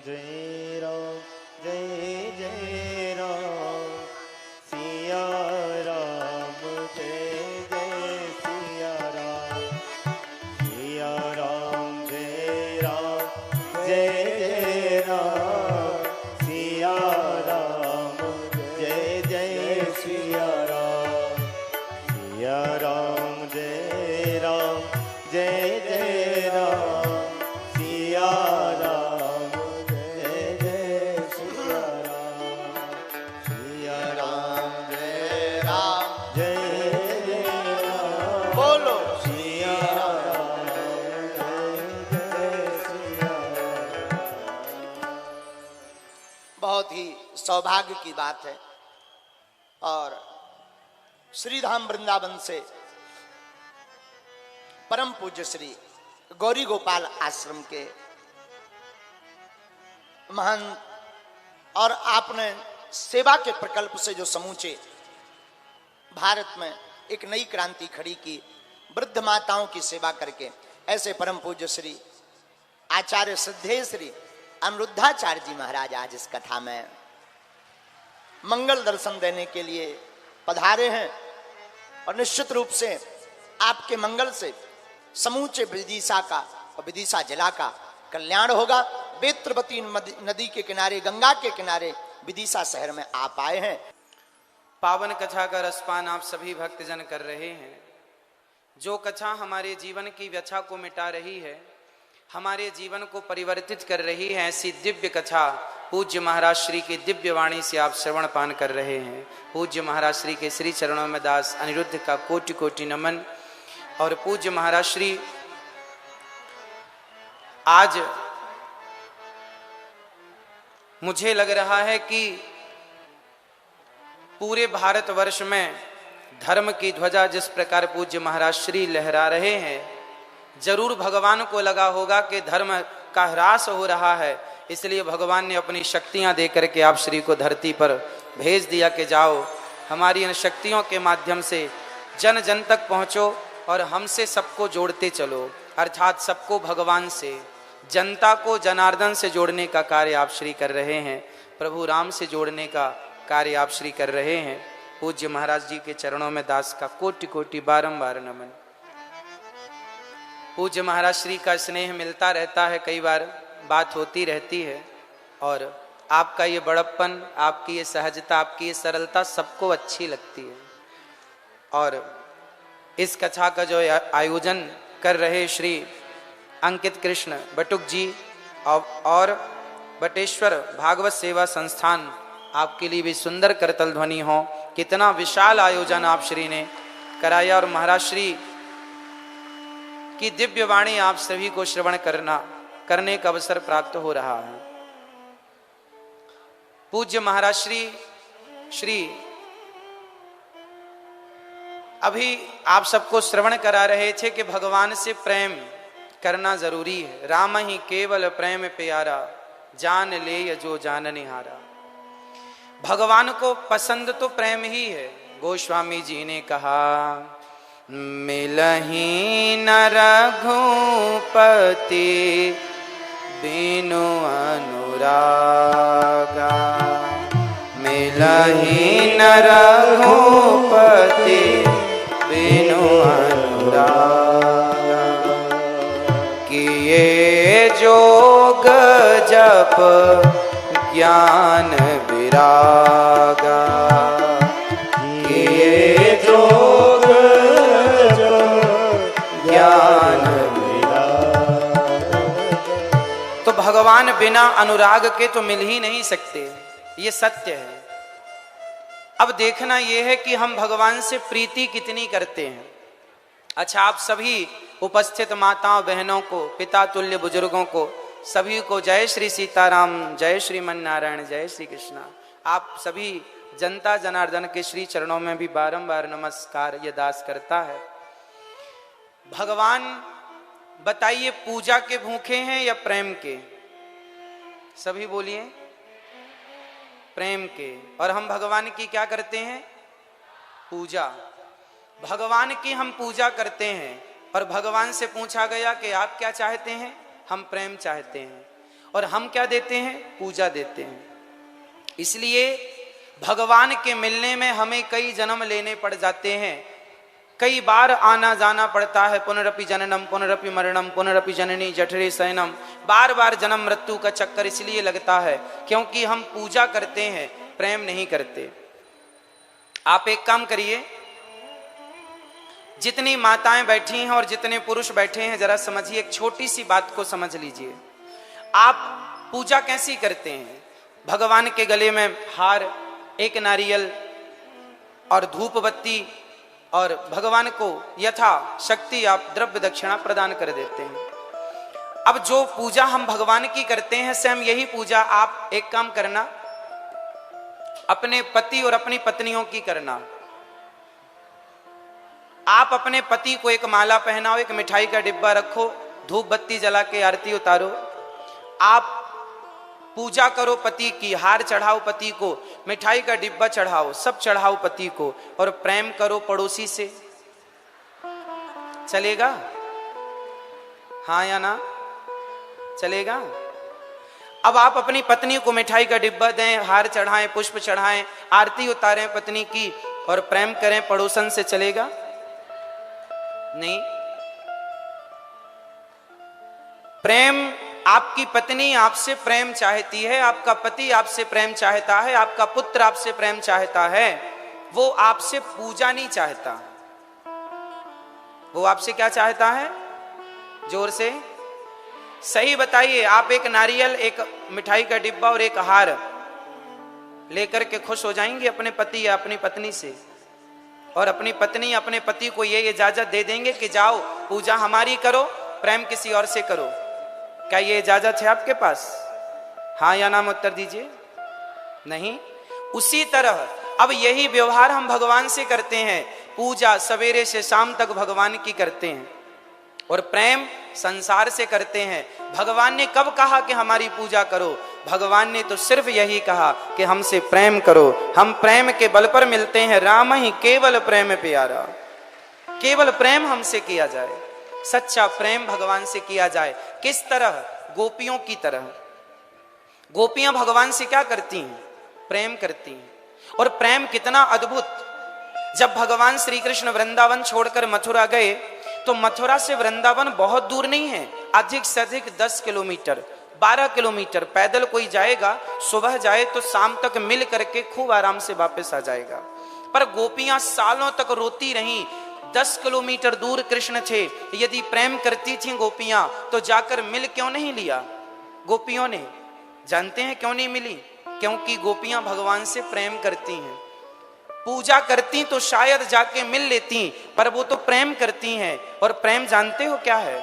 जय राम जय जय राम सिया राम जय जय सिया राम सिया राम जय जय राम सिया राम जय जय सिया राम सिया राम जय जय राम सिया राम जय जय सिया राम सिया राम जय जय राम बोलो सिया राम जय जय सिया राम। बहुत ही सौभाग्य की बात है। और श्री धाम वृंदावन से परम पूज्य श्री गौरी गोपाल आश्रम के महान और आपने सेवा के प्रकल्प से जो समूचे भारत में एक नई क्रांति खड़ी की, वृद्ध माताओं की सेवा करके, ऐसे परम पूज्य श्री आचार्य श्रद्धेय श्री अनिरुद्धाचार्य जी महाराज आज इस कथा में मंगल दर्शन देने के लिए पधारे हैं। और निश्चित रूप से आपके मंगल से समूचे विदिशा का और विदिशा जिला का कल्याण होगा। बेत्रवती नदी के किनारे, गंगा के किनारे विदिशा शहर में आप आए हैं। पावन कथा का रसपान आप सभी भक्तजन कर रहे हैं। जो कथा हमारे जीवन की व्यथा को मिटा रही है, हमारे जीवन को परिवर्तित कर रही है, ऐसी दिव्य कथा पूज्य महाराज श्री की दिव्य वाणी से आप श्रवण पान कर रहे हैं। पूज्य महाराज श्री के श्री चरणों में दास अनिरुद्ध का कोटि कोटि नमन। और पूज्य महाराज श्री आज मुझे लग रहा है कि पूरे भारतवर्ष में धर्म की ध्वजा जिस प्रकार पूज्य महाराज श्री लहरा रहे हैं, जरूर भगवान को लगा होगा कि धर्म का ह्रास हो रहा है, इसलिए भगवान ने अपनी शक्तियां दे करके आप श्री को धरती पर भेज दिया कि जाओ हमारी इन शक्तियों के माध्यम से जन जन तक पहुंचो और हमसे सबको जोड़ते चलो, अर्थात सबको भगवान से, जनता को जनार्दन से जोड़ने का कार्य आप श्री कर रहे हैं। प्रभु राम से जोड़ने का कार्य आप श्री कर रहे हैं। पूज्य महाराज जी के चरणों में दास का कोटि कोटि बारंबार नमन। पूज्य महाराज श्री का स्नेह मिलता रहता है, कई बार बात होती रहती है, और आपका ये बड़प्पन, आपकी ये सहजता, आपकी ये सरलता सबको अच्छी लगती है। और इस कथा का जो आयोजन कर रहे श्री अंकित कृष्ण बटुक जी और बटेश्वर भागवत सेवा संस्थान, आपके लिए भी सुंदर करतल ध्वनि हो। कितना विशाल आयोजन आप श्री ने कराया और महाराज श्री की दिव्य वाणी आप सभी को श्रवण करने का अवसर प्राप्त हो रहा है। पूज्य महाराज श्री अभी आप सबको श्रवण करा रहे थे कि भगवान से प्रेम करना जरूरी है। राम ही केवल प्रेम प्यारा, जान ले जो जाननिहारा। भगवान को पसंद तो प्रेम ही है। गोस्वामी जी ने कहा, मिलही न रघुपति बिनु अनुरागा, मिलही न रघुपति बिनु अनुरागा। किए जोग जप ज्ञान विरागा, किए जोग ज्ञान विरागा। तो भगवान बिना अनुराग के तो मिल ही नहीं सकते, ये सत्य है। अब देखना यह है कि हम भगवान से प्रीति कितनी करते हैं। अच्छा, आप सभी उपस्थित माताओं बहनों को, पिता तुल्य बुजुर्गों को, सभी को जय श्री सीताराम, जय श्रीमन नारायण, जय श्री कृष्णा। आप सभी जनता जनार्दन के श्री चरणों में भी बारंबार नमस्कार ये दास करता है। भगवान बताइए, पूजा के भूखे हैं या प्रेम के? सभी बोलिए, प्रेम के। और हम भगवान की क्या करते हैं? पूजा। भगवान की हम पूजा करते हैं और भगवान से पूछा गया कि आप क्या चाहते हैं? हम प्रेम चाहते हैं। और हम क्या देते हैं? पूजा देते हैं। इसलिए भगवान के मिलने में हमें कई जन्म लेने पड़ जाते हैं, कई बार आना जाना पड़ता है। पुनरपि जननम पुनरपि मरणम पुनरपि जननी जठरे शयनम, बार बार जन्म मृत्यु का चक्कर इसलिए लगता है क्योंकि हम पूजा करते हैं, प्रेम नहीं करते। आप एक काम करिए, जितनी माताएं बैठी हैं और जितने पुरुष बैठे हैं, जरा समझिए, एक छोटी सी बात को समझ लीजिए। आप पूजा कैसी करते हैं? भगवान के गले में हार, एक नारियल और धूप बत्ती, और भगवान को यथा शक्ति आप द्रव्य दक्षिणा प्रदान कर देते हैं। अब जो पूजा हम भगवान की करते हैं, स्वयं यही पूजा आप एक काम करना, अपने पति और अपनी पत्नियों की करना। आप अपने पति को एक माला पहनाओ, एक मिठाई का डिब्बा रखो, धूप बत्ती जला के आरती उतारो। आप पूजा करो पति की, हार चढ़ाओ पति को, मिठाई का डिब्बा चढ़ाओ, सब चढ़ाओ पति को, और प्रेम करो पड़ोसी से। चलेगा? हाँ या ना? चलेगा? अब आप अपनी पत्नी को मिठाई का डिब्बा दें, हार चढ़ाएं, पुष्प चढ़ाएं, आरती उतारें पत्नी की, और प्रेम करें पड़ोसन से, चलेगा? नहीं। प्रेम, आपकी पत्नी आपसे प्रेम चाहती है, आपका पति आपसे प्रेम चाहता है, आपका पुत्र आपसे प्रेम चाहता है, वो आपसे पूजा नहीं चाहता। वो आपसे क्या चाहता है? जोर से सही बताइए। आप एक नारियल, एक मिठाई का डिब्बा और एक हार लेकर के खुश हो जाएंगे अपने पति या अपनी पत्नी से, और अपनी पत्नी अपने पति को ये इजाजत दे देंगे कि जाओ पूजा हमारी करो, प्रेम किसी और से करो। क्या ये इजाजत है आपके पास? हाँ या ना में उत्तर दीजिए। नहीं। उसी तरह अब यही व्यवहार हम भगवान से करते हैं। पूजा सवेरे से शाम तक भगवान की करते हैं, और प्रेम संसार से करते हैं। भगवान ने कब कहा कि हमारी पूजा करो? भगवान ने तो सिर्फ यही कहा कि हमसे प्रेम करो। हम प्रेम के बल पर मिलते हैं। राम ही केवल प्रेम प्यारा, केवल प्रेम हमसे किया जाए, सच्चा प्रेम भगवान से किया जाए। किस तरह? गोपियों की तरह। गोपियां भगवान से क्या करती हैं? प्रेम करती हैं। और प्रेम कितना अद्भुत! जब भगवान श्री कृष्ण वृंदावन छोड़कर मथुरा गए, तो मथुरा से वृंदावन बहुत दूर नहीं है, अधिक से अधिक 10 किलोमीटर, 12 किलोमीटर पैदल कोई जाएगा, सुबह जाए तो शाम तक मिल करके खूब आराम से वापस आ जाएगा। पर गोपियां सालों तक रोती रहीं। 10 किलोमीटर दूर कृष्ण थे, यदि प्रेम करती थी गोपियां तो जाकर मिल क्यों नहीं लिया गोपियों ने? जानते हैं क्यों नहीं मिली? क्योंकि गोपियां भगवान से प्रेम करती हैं। पूजा करती तो शायद जाके मिल लेती, पर वो तो प्रेम करती हैं। और प्रेम जानते हो क्या है?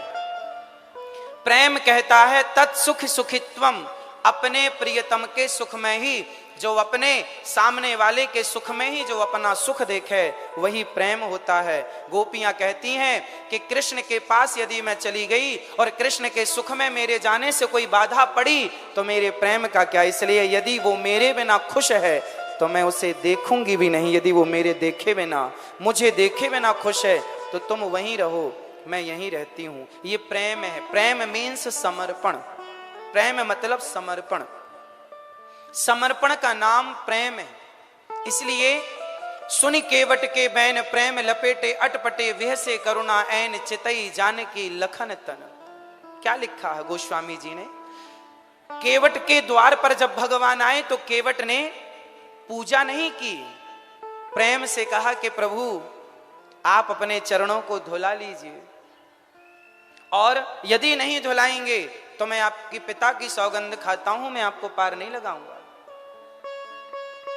प्रेम कहता है तत्सुख सुखित्वम, अपने प्रियतम के सुख में ही, जो अपने सामने वाले के सुख में ही जो अपना सुख देखे, वही प्रेम होता है। गोपियां कहती हैं कि कृष्ण के पास यदि मैं चली गई और कृष्ण के सुख में मेरे जाने से कोई बाधा पड़ी तो मेरे प्रेम का क्या? इसलिए यदि वो मेरे बिना खुश है तो मैं उसे देखूंगी भी नहीं। यदि वो मेरे देखे बिना, मुझे देखे बिना खुश है तो तुम वहीं रहो, मैं यहीं रहती हूं। ये प्रेम है। प्रेम मीन्स समर्पण। प्रेम मतलब समर्पण। समर्पण का नाम प्रेम है। इसलिए सुनि केवट के बैन, प्रेम लपेटे अटपटे, विह से करुणा ऐन चितई जानकी लखन तन। क्या लिखा है गोस्वामी जी ने? केवट के द्वार पर जब भगवान आए तो केवट ने पूजा नहीं की, प्रेम से कहा कि प्रभु आप अपने चरणों को धुला लीजिए, और यदि नहीं धुलाएंगे तो मैं आपके पिता की सौगंध खाता हूं, मैं आपको पार नहीं लगाऊंगा।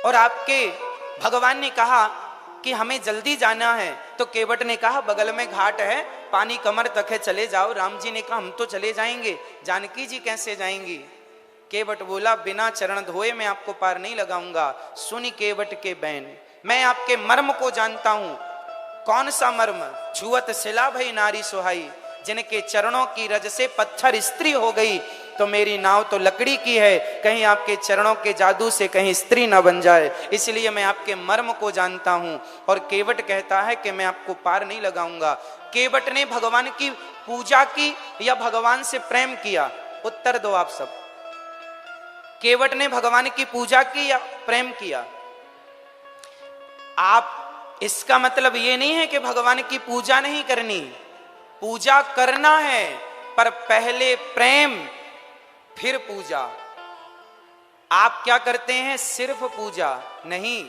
और आपके भगवान ने कहा कि हमें जल्दी जाना है, तो केवट ने कहा बगल में घाट है, पानी कमर तक है, चले जाओ। राम जी ने कहा हम तो चले जाएंगे, जानकी जी कैसे जाएंगी? केवट बोला बिना चरण धोए मैं आपको पार नहीं लगाऊंगा। सुनी केवट के बैन, मैं आपके मर्म को जानता हूं। कौन सा मर्म? छुअत शिला भई नारी सुहाई, जिनके चरणों की रज से पत्थर स्त्री हो गई तो मेरी नाव तो लकड़ी की है, कहीं आपके चरणों के जादू से कहीं स्त्री ना बन जाए, इसलिए मैं आपके मर्म को जानता हूं। और केवट कहता है कि मैं आपको पार नहीं लगाऊंगा। केवट ने भगवान की पूजा की या भगवान से प्रेम किया? उत्तर दो आप सब। केवट ने भगवान की पूजा की या प्रेम किया? आप, इसका मतलब ये नहीं है कि भगवान की पूजा नहीं करनी, पूजा करना है, पर पहले प्रेम फिर पूजा। आप क्या करते हैं? सिर्फ पूजा नहीं,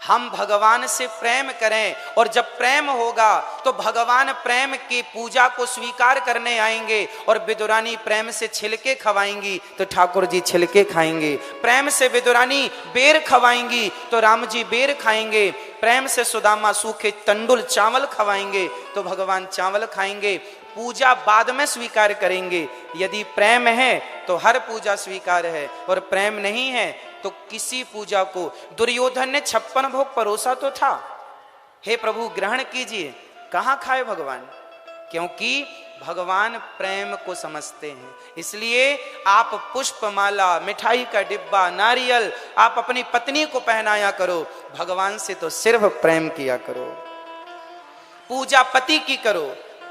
हम भगवान से प्रेम करें, और जब प्रेम होगा तो भगवान प्रेम की पूजा को स्वीकार करने आएंगे, और विदुरानी प्रेम से छिलके खवाएंगी तो ठाकुर जी छिलके खाएंगे, प्रेम से विदुरानी बेर खवाएंगी तो राम जी बेर खाएंगे, प्रेम से सुदामा सूखे तंडुल चावल खवाएंगे तो भगवान चावल खाएंगे। पूजा बाद में स्वीकार करेंगे। यदि प्रेम है तो हर पूजा स्वीकार है, और प्रेम नहीं है तो किसी पूजा को, दुर्योधन ने 56 भोग परोसा तो था, हे प्रभु ग्रहण कीजिए, कहां खाए भगवान? क्योंकि भगवान प्रेम को समझते हैं। इसलिए आप पुष्पमाला, मिठाई का डिब्बा, नारियल आप अपनी पत्नी को पहनाया करो, भगवान से तो सिर्फ प्रेम किया करो। पूजा पति की करो,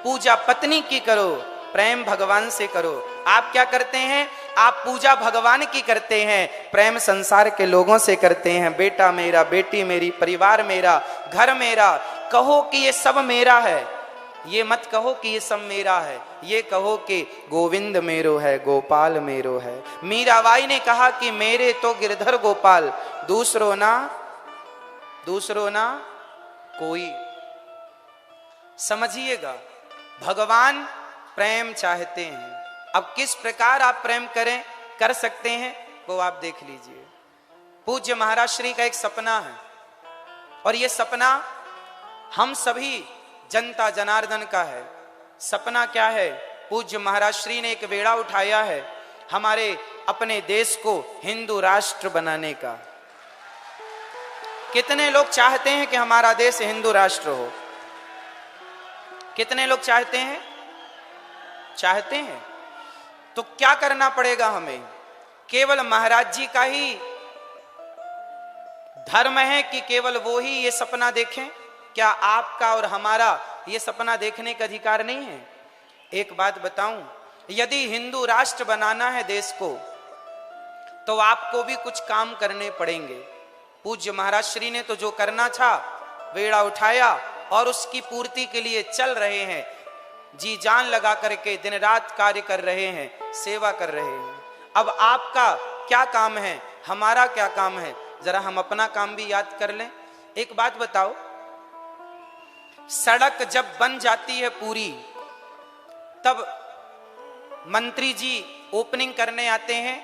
पूजा पत्नी की करो, प्रेम भगवान से करो। आप क्या करते हैं? आप पूजा भगवान की करते हैं, प्रेम संसार के लोगों से करते हैं। बेटा मेरा, बेटी मेरी, परिवार मेरा, घर मेरा। कहो कि ये सब मेरा है, ये मत कहो कि ये सब मेरा है, ये कहो कि गोविंद मेरो है, गोपाल मेरो है। मीराबाई ने कहा कि मेरे तो गिरधर गोपाल, दूसरो ना कोई। समझिएगा, भगवान प्रेम चाहते हैं। अब किस प्रकार आप प्रेम कर सकते हैं वो आप देख लीजिए। पूज्य महाराज श्री का एक सपना है, और ये सपना हम सभी जनता जनार्दन का है। सपना क्या है? पूज्य महाराज श्री ने एक बेड़ा उठाया है हमारे अपने देश को हिंदू राष्ट्र बनाने का। कितने लोग चाहते हैं कि हमारा देश हिंदू राष्ट्र हो? कितने लोग चाहते हैं? चाहते हैं। तो क्या करना पड़ेगा हमें? केवल महाराज जी का ही धर्म है कि केवल वो ही ये सपना देखें? क्या आपका और हमारा ये सपना देखने का अधिकार नहीं है? एक बात बताऊं, यदि हिंदू राष्ट्र बनाना है देश को, तो आपको भी कुछ काम करने पड़ेंगे। पूज्य महाराज श्री ने तो जो करना था बेड़ा उठाया, और उसकी पूर्ति के लिए चल रहे हैं, जी जान लगा करके दिन रात कार्य कर रहे हैं, सेवा कर रहे हैं। अब आपका क्या काम है, हमारा क्या काम है? जरा हम अपना काम भी याद कर लें। एक बात बताओ, सड़क जब बन जाती है पूरी, तब मंत्री जी ओपनिंग करने आते हैं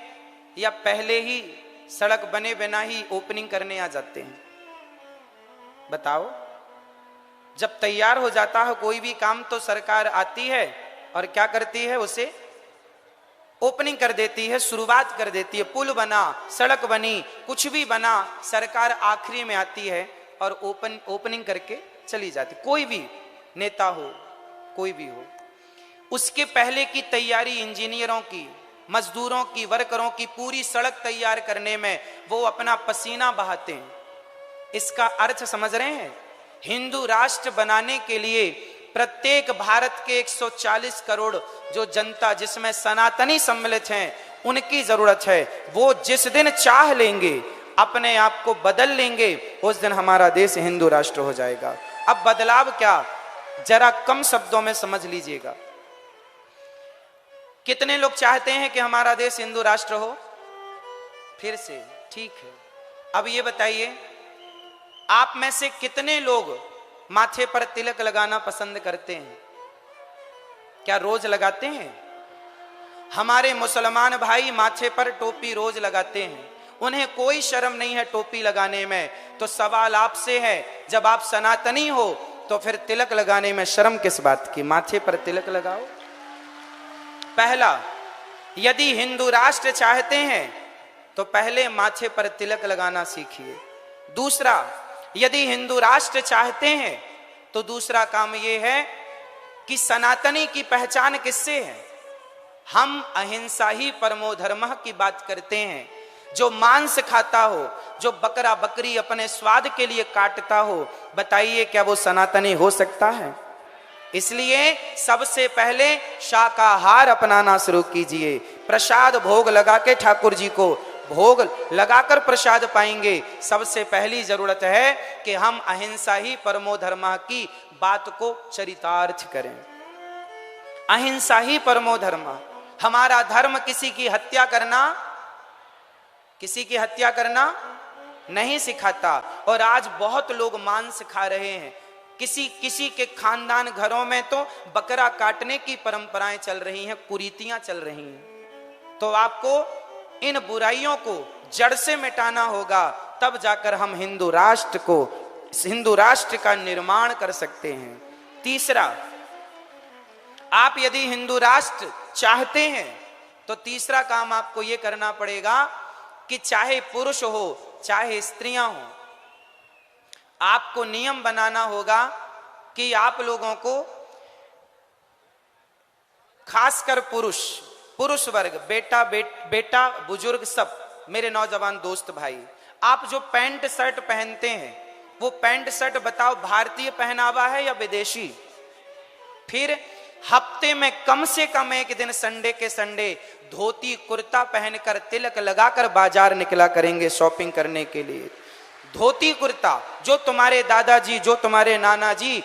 या पहले ही सड़क बने बिना ही ओपनिंग करने आ जाते हैं? बताओ। जब तैयार हो जाता है कोई भी काम तो सरकार आती है और क्या करती है? उसे ओपनिंग कर देती है, शुरुआत कर देती है। पुल बना, सड़क बनी, कुछ भी बना, सरकार आखिरी में आती है और ओपनिंग करके चली जाती। कोई भी नेता हो, कोई भी हो, उसके पहले की तैयारी इंजीनियरों की, मजदूरों की, वर्करों की पूरी सड़क तैयार करने में वो अपना पसीना बहाते हैं। इसका अर्थ समझ रहे हैं? हिंदू राष्ट्र बनाने के लिए प्रत्येक भारत के 140 करोड़ जो जनता, जिसमें सनातनी सम्मिलित हैं, उनकी जरूरत है। वो जिस दिन चाह लेंगे, अपने आप को बदल लेंगे, उस दिन हमारा देश हिंदू राष्ट्र हो जाएगा। अब बदलाव क्या, जरा कम शब्दों में समझ लीजिएगा। कितने लोग चाहते हैं कि हमारा देश हिंदू राष्ट्र हो? फिर से ठीक है। अब ये बताइए, आप में से कितने लोग माथे पर तिलक लगाना पसंद करते हैं? क्या रोज लगाते हैं? हमारे मुसलमान भाई माथे पर टोपी रोज लगाते हैं, उन्हें कोई शर्म नहीं है टोपी लगाने में। तो सवाल आपसे है, जब आप सनातनी हो तो फिर तिलक लगाने में शर्म किस बात की? माथे पर तिलक लगाओ। पहला, यदि हिंदू राष्ट्र चाहते हैं तो पहले माथे पर तिलक लगाना सीखिए। दूसरा, यदि हिंदू राष्ट्र चाहते हैं तो दूसरा काम यह है कि सनातनी की पहचान किससे है? हम अहिंसा ही परमो धर्मः की बात करते हैं। जो मांस खाता हो, जो बकरा बकरी अपने स्वाद के लिए काटता हो, बताइए क्या वो सनातनी हो सकता है? इसलिए सबसे पहले शाकाहार अपनाना शुरू कीजिए। प्रसाद भोग लगा के ठाकुर जी को भोग लगाकर प्रसाद पाएंगे। सबसे पहली जरूरत है कि हम अहिंसा ही परमो धर्म की बात को चरितार्थ करें। अहिंसा ही परमो धर्म। हमारा धर्म किसी की हत्या करना नहीं सिखाता। और आज बहुत लोग मांस खा रहे हैं। किसी के खानदान घरों में तो बकरा काटने की परंपराएं चल रही हैं, कुरीतियां चल रही हैं। तो आपको इन बुराइयों को जड़ से मिटाना होगा, तब जाकर हम हिंदू राष्ट्र का निर्माण कर सकते हैं। तीसरा, आप यदि हिंदू राष्ट्र चाहते हैं तो तीसरा काम आपको यह करना पड़ेगा कि चाहे पुरुष हो चाहे स्त्रियां हो, आपको नियम बनाना होगा कि आप लोगों को, खासकर पुरुष वर्ग, बेटा बुजुर्ग, सब मेरे नौजवान दोस्त भाई, आप जो पैंट शर्ट पहनते हैं वो पैंट शर्ट बताओ भारतीय पहनावा है या विदेशी? फिर हफ्ते में कम से कम एक दिन संडे के संडे धोती कुर्ता पहनकर तिलक लगाकर बाजार निकला करेंगे शॉपिंग करने के लिए। धोती कुर्ता, जो तुम्हारे दादाजी, जो तुम्हारे नाना जी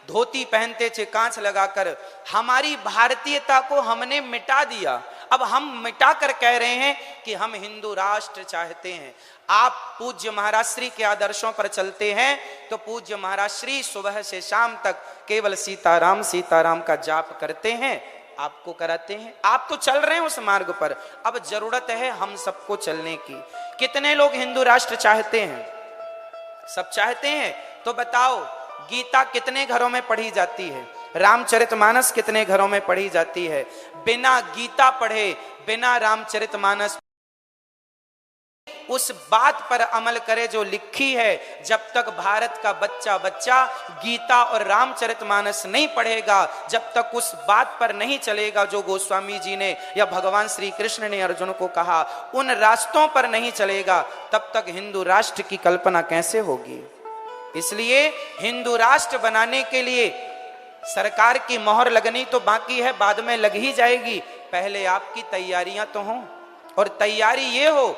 धोती पहनते थे कांच लगाकर, हमारी भारतीयता को हमने मिटा दिया। अब हम मिटा कर कह रहे हैं कि हम हिंदू राष्ट्र चाहते हैं। आप पूज्य महाराज श्री के आदर्शों पर चलते हैं तो पूज्य महाराज श्री सुबह से शाम तक केवल सीताराम सीताराम का जाप करते हैं, आपको कराते हैं। आप तो चल रहे हैं उस मार्ग पर, अब जरूरत है हम सबको चलने की। कितने लोग हिंदू राष्ट्र चाहते हैं? सब चाहते हैं। तो बताओ, गीता कितने घरों में पढ़ी जाती है? रामचरितमानस कितने घरों में पढ़ी जाती है? बिना गीता पढ़े, बिना रामचरितमानस उस बात पर अमल करे जो लिखी है। जब तक भारत का बच्चा गीता और रामचरितमानस नहीं पढ़ेगा, जब तक उस बात पर नहीं चलेगा जो गोस्वामी जी ने या भगवान श्री कृष्ण ने अर्जुन को कहा, उन रास्तों पर नहीं चलेगा, तब तक हिंदू राष्ट्र की कल्पना कैसे होगी? इसलिए हिंदू राष्ट्र बनाने के लिए सरकार की मोहर लगनी तो बाकी है, बाद में लग ही जाएगी। पहले आपकी तैयारियां तो हों, और तैयारी ये हो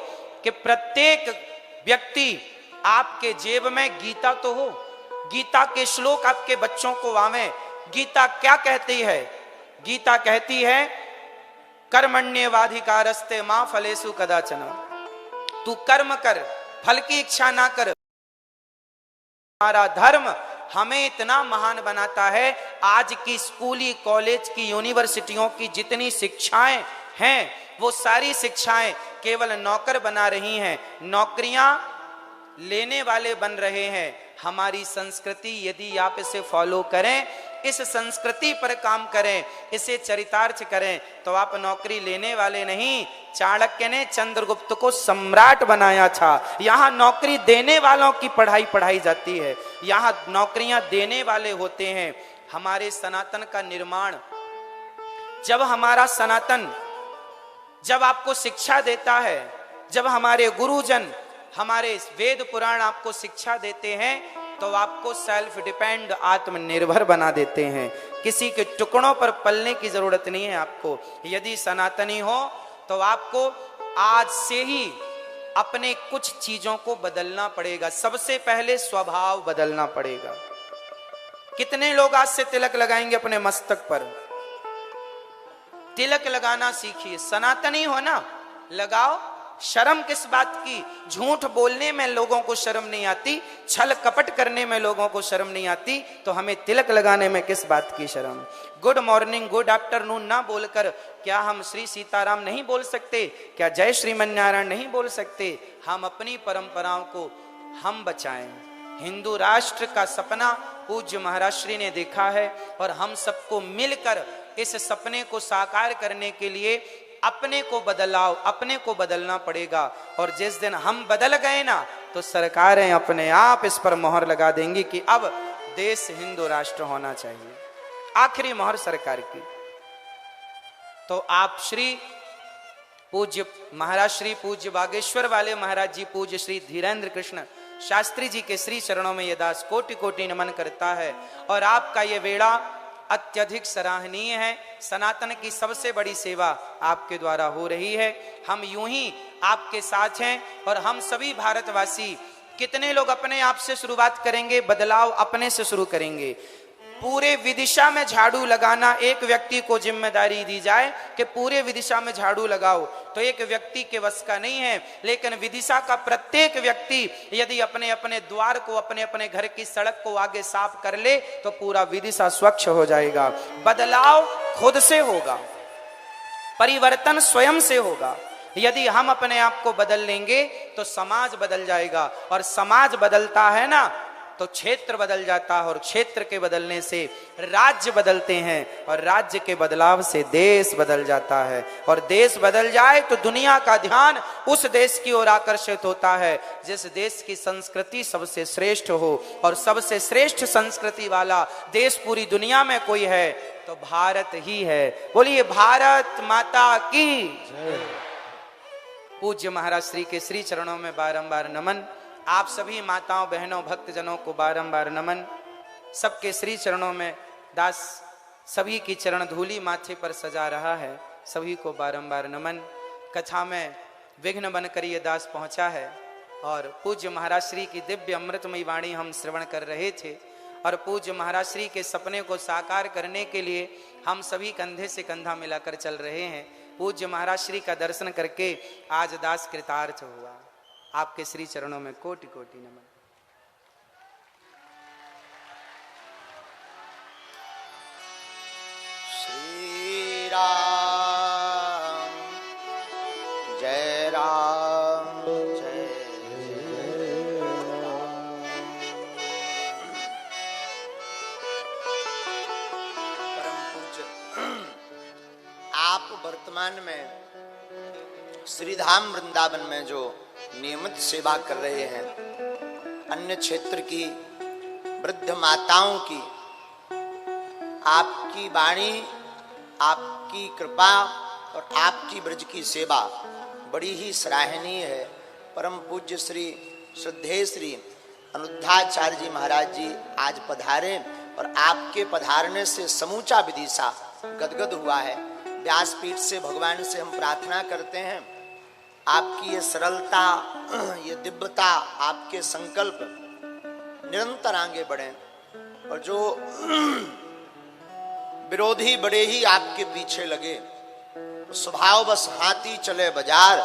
कि प्रत्येक व्यक्ति आपके जेब में गीता तो हो, गीता के श्लोक आपके बच्चों को आवे। गीता क्या कहती है? गीता कहती है कर्मण्येवाधिकारस्ते मां फलेषु कदाचन। तू कर्म कर, फल की इच्छा ना कर। हमारा धर्म हमें इतना महान बनाता है। आज की स्कूली, कॉलेज की, यूनिवर्सिटियों की जितनी शिक्षाएं हैं, वो सारी शिक्षाएं केवल नौकर बना रही हैं, नौकरियां लेने वाले बन रहे हैं। हमारी संस्कृति यदि आप इसे फॉलो करें, इस संस्कृति पर काम करें, इसे चरितार्थ करें, तो आप नौकरी लेने वाले नहीं। चाणक्य ने चंद्रगुप्त को सम्राट बनाया था। यहाँ नौकरी देने वालों की पढ़ाई जाती है, यहाँ नौकरियां देने वाले होते हैं। हमारे सनातन का निर्माण, जब हमारा सनातन जब आपको शिक्षा देता है, जब हमारे गुरुजन, हमारे वेद पुराण आपको शिक्षा देते हैं, तो आपको सेल्फ डिपेंड, आत्मनिर्भर बना देते हैं। किसी के टुकड़ों पर पलने की जरूरत नहीं है आपको। यदि सनातनी हो तो आपको आज से ही अपने कुछ चीजों को बदलना पड़ेगा। सबसे पहले स्वभाव बदलना पड़ेगा। कितने लोग आज से तिलक लगाएंगे अपने मस्तक पर? तिलक लगाना सीखिए। सनातनी हो ना, लगाओ। शर्म किस बात की? झूठ बोलने में लोगों को शर्म नहीं आती, छल कपट करने में लोगों को शर्म नहीं आती, तो हमें तिलक लगाने में किस बात की शर्म? गुड मॉर्निंग, गुड आफ्टरनून ना बोलकर क्या हम श्री सीताराम नहीं बोल सकते? क्या जय श्रीमन्नारायण नहीं बोल सकते? हम अपनी परंपराओं को हम बचाएं। हिंदू राष्ट्र का सपना पूज्य महाराज श्री ने देखा है, और हम सबको मिलकर इस सपने को साकार करने के लिए अपने को बदलना पड़ेगा। और जिस दिन हम बदल गए ना, तो सरकारें अपने आप इस पर मोहर लगा देंगी कि अब देश हिंदू राष्ट्र होना चाहिए। आखिरी मोहर सरकार की। तो आप श्री पूज्य महाराज श्री पूज्य बागेश्वर वाले महाराज जी, पूज्य श्री धीरेन्द्र कृष्ण शास्त्री जी के श्री चरणों में यह दास कोटि कोटि नमन करता है। और आपका ये वेड़ा अत्यधिक सराहनीय है। सनातन की सबसे बड़ी सेवा आपके द्वारा हो रही है। हम यूं ही आपके साथ हैं और हम सभी भारतवासी कितने लोग अपने आप से शुरुआत करेंगे, बदलाव अपने से शुरू करेंगे। पूरे विदिशा में झाड़ू लगाना एक व्यक्ति को जिम्मेदारी दी जाए कि पूरे विदिशा में झाड़ू लगाओ, तो एक व्यक्ति के वश का नहीं है। लेकिन विदिशा का प्रत्येक व्यक्ति यदि अपने अपने द्वार को, अपने अपने घर की सड़क को आगे साफ कर ले तो पूरा विदिशा स्वच्छ हो जाएगा। बदलाव खुद से होगा, परिवर्तन स्वयं से होगा। यदि हम अपने आप को बदल लेंगे तो समाज बदल जाएगा, और समाज बदलता है ना तो क्षेत्र बदल जाता है, और क्षेत्र के बदलने से राज्य बदलते हैं, और राज्य के बदलाव से देश बदल जाता है, और देश बदल जाए तो दुनिया का ध्यान उस देश की ओर आकर्षित होता है जिस देश की संस्कृति सबसे श्रेष्ठ हो। और सबसे श्रेष्ठ संस्कृति वाला देश पूरी दुनिया में कोई है तो भारत ही है। बोलिए भारत माता की। पूज्य महाराज श्री के श्री चरणों में बारंबार नमन। आप सभी माताओं, बहनों, भक्तजनों को बारंबार नमन। सबके श्री चरणों में दास सभी की चरण धूली माथे पर सजा रहा है, सभी को बारंबार नमन। कथा में विघ्न बनकर ये दास पहुंचा है, और पूज्य महाराज श्री की दिव्य अमृतमयी वाणी हम श्रवण कर रहे थे, और पूज्य महाराज श्री के सपने को साकार करने के लिए हम सभी कंधे से कंधा मिलाकर चल रहे हैं। पूज्य महाराज श्री का दर्शन करके आज दास कृतार्थ हुआ। आपके श्री चरणों में कोटि कोटि नमन। श्री राम जय राम जय जय राम। परम पूज्य, आप वर्तमान में श्रीधाम वृंदावन में जो नियमित सेवा कर रहे हैं, अन्य क्षेत्र की वृद्ध माताओं की, आपकी वाणी, आपकी कृपा और आपकी ब्रज की सेवा बड़ी ही सराहनीय है। परम पूज्य श्री श्रद्धेय श्री अनुद्धाचार्य जी महाराज जी आज पधारे, और आपके पधारने से समूचा विदिशा गदगद हुआ है। व्यासपीठ से भगवान से हम प्रार्थना करते हैं, आपकी ये सरलता, ये दिव्यता, आपके संकल्प निरंतर आगे बढ़े, और जो विरोधी बड़े ही आपके पीछे लगे, स्वभाव बस हाथी चले बाजार,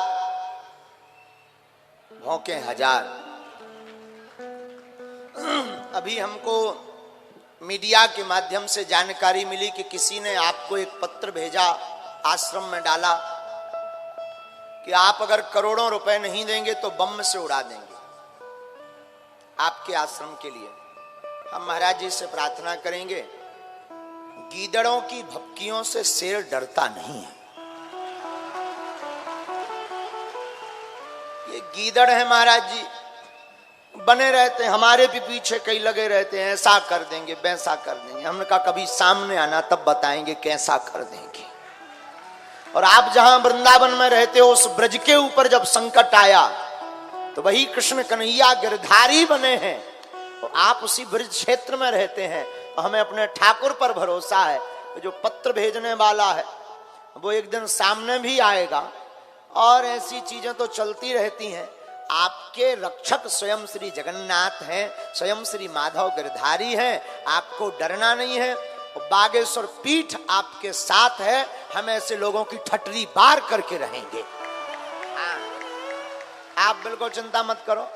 भौंके हजार। अभी हमको मीडिया के माध्यम से जानकारी मिली कि किसी ने आपको एक पत्र भेजा, आश्रम में डाला कि आप अगर करोड़ों रुपए नहीं देंगे तो बम से उड़ा देंगे आपके आश्रम के लिए। हम महाराज जी से प्रार्थना करेंगे, गीदड़ों की भपकियों से शेर डरता नहीं है। ये गीदड़ है महाराज जी, बने रहते हैं, हमारे भी पीछे कई लगे रहते हैं, ऐसा कर देंगे, वैसा कर देंगे। हमने कहा कभी सामने आना तब बताएंगे कैसा कर देंगे। और आप जहां वृंदावन में रहते हो, उस ब्रज के ऊपर जब संकट आया तो वही कृष्ण कन्हैया गिरधारी बने हैं, तो आप उसी ब्रज क्षेत्र में रहते हैं, तो हमें अपने ठाकुर पर भरोसा है। जो पत्र भेजने वाला है वो एक दिन सामने भी आएगा, और ऐसी चीजें तो चलती रहती हैं। आपके रक्षक स्वयं श्री जगन्नाथ हैं, स्वयं श्री माधव गिरधारी हैं, आपको डरना नहीं है। बागेश्वर पीठ आपके साथ है, हम ऐसे लोगों की ठटरी बार करके रहेंगे। आप बिल्कुल चिंता मत करो,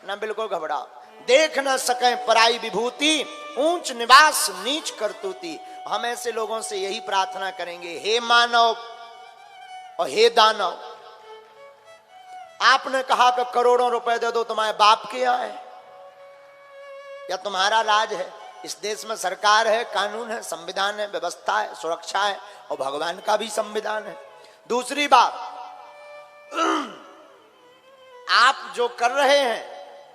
ना बिल्कुल घबराओ। देख न सके पराई विभूति, ऊंच निवास नीच करतूती। हम ऐसे लोगों से यही प्रार्थना करेंगे, हे मानव और हे दानव, आपने कहा कि करोड़ों रुपए दे दो, तुम्हारे बाप के यहाँ है या तुम्हारा राज है? इस देश में सरकार है, कानून है, संविधान है, व्यवस्था है, सुरक्षा है, और भगवान का भी संविधान है। दूसरी बात, आप जो कर रहे हैं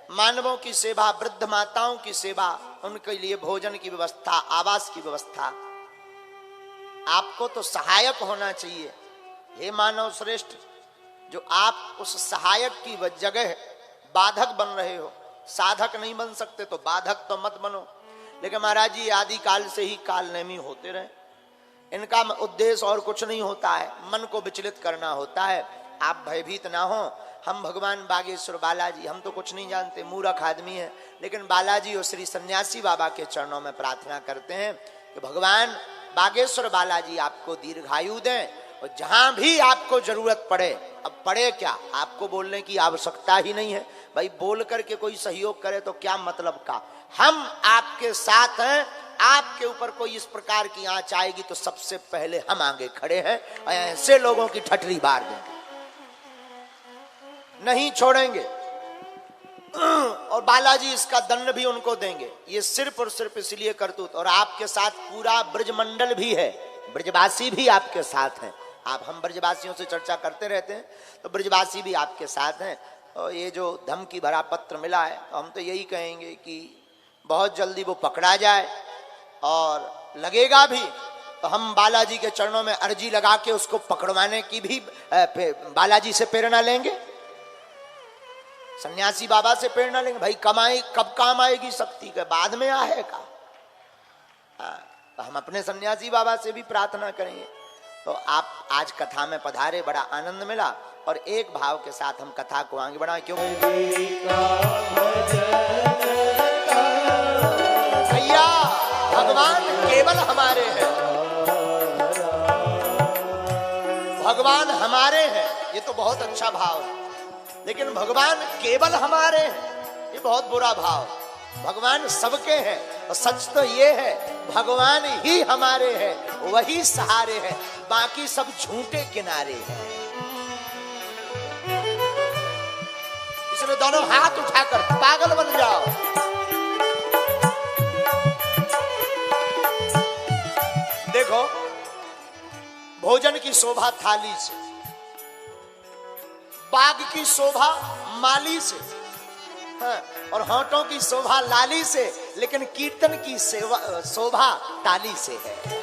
मानवों की सेवा, वृद्ध माताओं की सेवा, उनके लिए भोजन की व्यवस्था, आवास की व्यवस्था, आपको तो सहायक होना चाहिए। हे मानव श्रेष्ठ, जो आप उस सहायक की जगह बाधक बन रहे हो, साधक नहीं बन सकते तो बाधक तो मत बनो। लेकिन महाराज जी आदि काल से ही कालनेमी होते रहे, इनका उद्देश्य और कुछ नहीं होता है, मन को विचलित करना होता है। आप भयभीत ना हो। हम भगवान बागेश्वर बालाजी, हम तो कुछ नहीं जानते, मूर्ख आदमी है, लेकिन बालाजी और श्री सन्यासी बाबा के चरणों में प्रार्थना करते हैं कि भगवान बागेश्वर बालाजी आपको दीर्घायु दें, और जहां भी आपको जरूरत पड़े, अब पड़े क्या, आपको बोलने की आवश्यकता ही नहीं है भाई, बोल करके कोई सहयोग करे तो क्या मतलब का, हम आपके साथ हैं। आपके ऊपर कोई इस प्रकार की आंच आएगी तो सबसे पहले हम आगे खड़े हैं, ऐसे लोगों की ठठरी बार देंगे, नहीं छोड़ेंगे, और बालाजी इसका दंड भी उनको देंगे। ये सिर्फ और सिर्फ इसलिए करतूत, और आपके साथ पूरा ब्रजमंडल भी है, ब्रजवासी भी आपके साथ हैं। आप, हम ब्रजवासियों से चर्चा करते रहते हैं, तो ब्रजवासी भी आपके साथ हैं। और ये जो धमकी भरा पत्र मिला है, तो हम तो यही कहेंगे कि बहुत जल्दी वो पकड़ा जाए, और लगेगा भी तो हम बालाजी के चरणों में अर्जी लगा के उसको पकड़वाने की भी बालाजी से प्रेरणा लेंगे, सन्यासी बाबा से प्रेरणा लेंगे। भाई कमाई कब काम आएगी शक्ति के, बाद में आएगा। तो हम अपने सन्यासी बाबा से भी प्रार्थना करेंगे। तो आप आज कथा में पधारे, बड़ा आनंद मिला, और एक भाव के साथ हम कथा को आगे बढ़ाएं। क्यों भैया, भगवान केवल हमारे हैं, भगवान हमारे हैं, ये तो बहुत अच्छा भाव है, लेकिन भगवान केवल हमारे हैं, ये बहुत बुरा भाव। भगवान सबके हैं, और सच तो ये है भगवान ही हमारे हैं, वही सहारे हैं, बाकी सब झूठे किनारे हैं। इसलिए दोनों हाथ उठाकर पागल बन जाओ। देखो, भोजन की शोभा थाली से, बाग की शोभा माली से, हाँ, और होंठों की शोभा लाली से, लेकिन कीर्तन की शोभा ताली से है।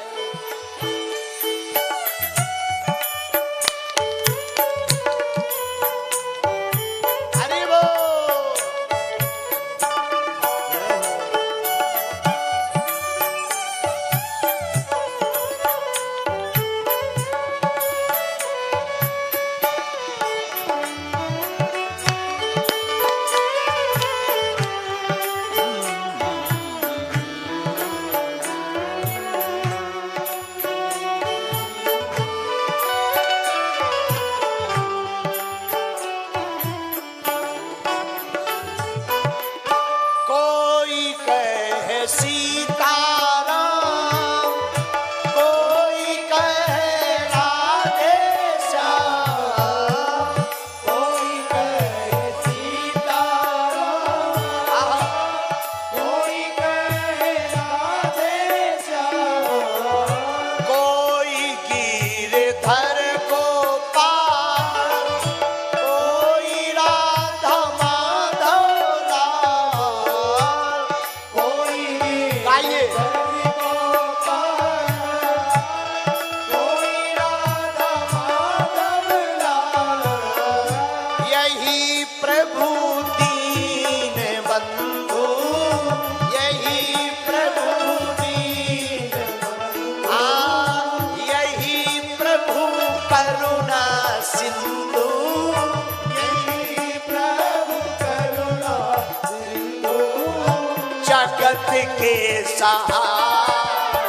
के सहारा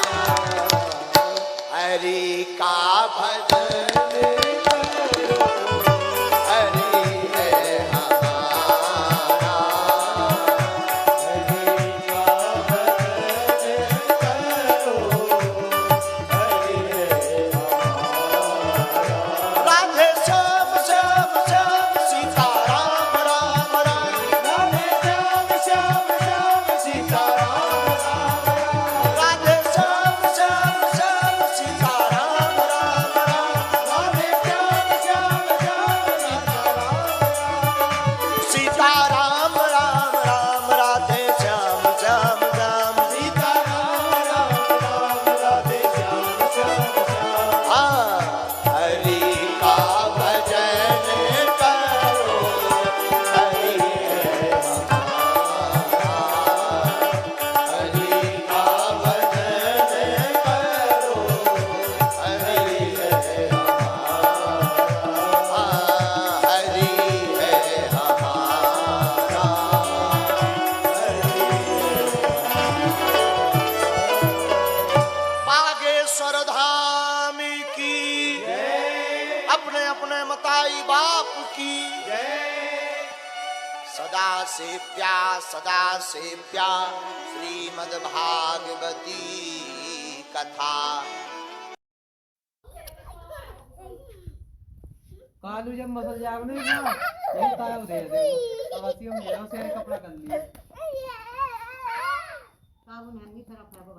हरि का भजन करो, हरि है हमारा, हरि का भजन करो, हरि है हमारा। राधे श्याम श्याम श्याम सीता राम राम राम, राधे श्याम श्याम श्याम सीता राम, राधे श्याम श्याम श्याम सीता राम राम राम, धाम की, अपने अपने मताई बाप की सदा सेव्या श्रीमद् भागवती कथा। कालू जब मसल जाग नहीं ना यही ताव दे दे अब असियो में जाओ सेरे कपड़ा कर लिए काबू नहीं खराब है वो